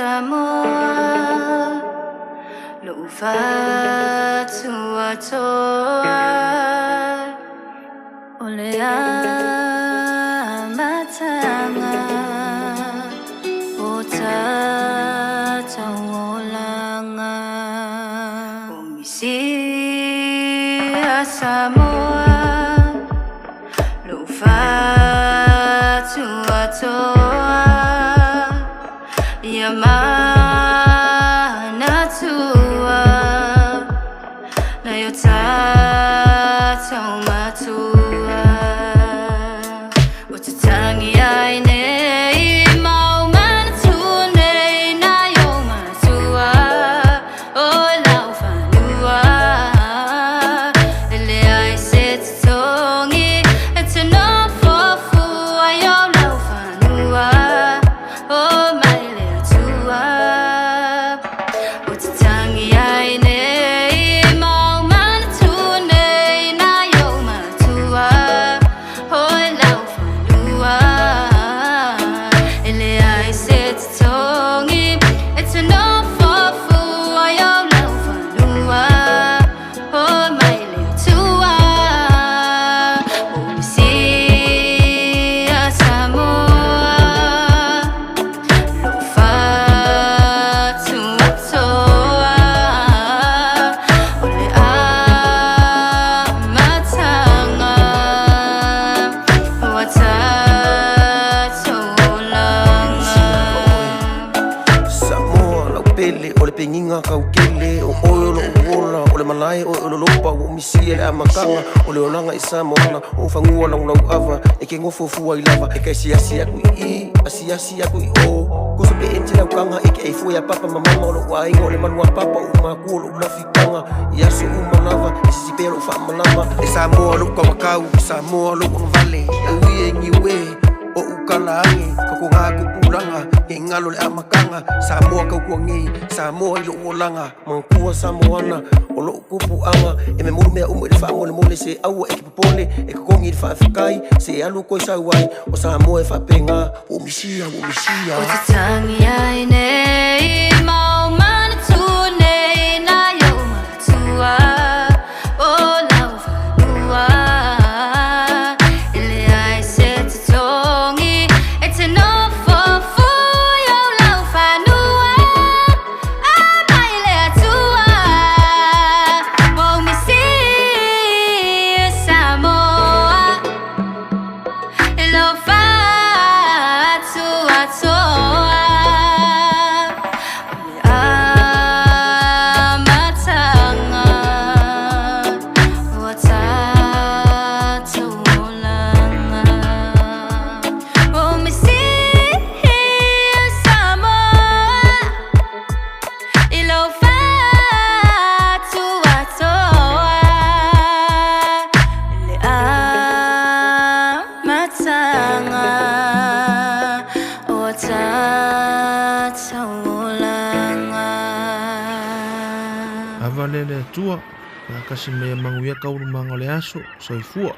Samoa Laufiso atoa Olea matanga Otata olanga misia Samoa Laufiso atoa Yamana tua na yotata umatua Watatangi aine mau manatune na yo manatua O laufanua Ele ai setatongi Ete no fofu ayo laufanua O maile atua Watatangi aine mau manatune na yo manatua O laufanua Ele ai setatongi Ete no fofu ayo laufanua O maile atua misia Samoa Laufiso atoa Ole matanga Watata olanga Samoa lau pele o le penginga kaukele o oyo lo uola o le malai o lo lopa o misia le amakanga o le onanga i Samoana o fangua lau lau ava e ke ngofo fua i lava e kai siasi aku i asiasi aku i o kuso pe ente lau kanga e ke fua ya papa mamama o lo wainga o le manua papa o maku o lo ulafikanga i aso umanava e sisipe lo whamanava e Samoa lo kawakau Samoa lo vale e ui e ngiwe o ukalaangi kako ngā kupuranga e ngalo le amakanga Samoa kaukuangi Samoa ilo uolanga mangkua Samoana o lo kupuanga e me mulu mea umu e le whaangole mole se aua e ki popole e kakongi le whaafikai se alu koi sauai o Samoa e whapenga o misia Watatangi aine mau manatune na yo manatua O laufanua Ele ai setatongi Ete no fofu yo laufanua A maile atua O misia Samoa Laufiso atoa Ole matanga Watata olanga O misia Samoa Laufiso atoa Ele matanga Watata olanga Avalele tua, na kasi mea manguia kauru mangole aso, soifua.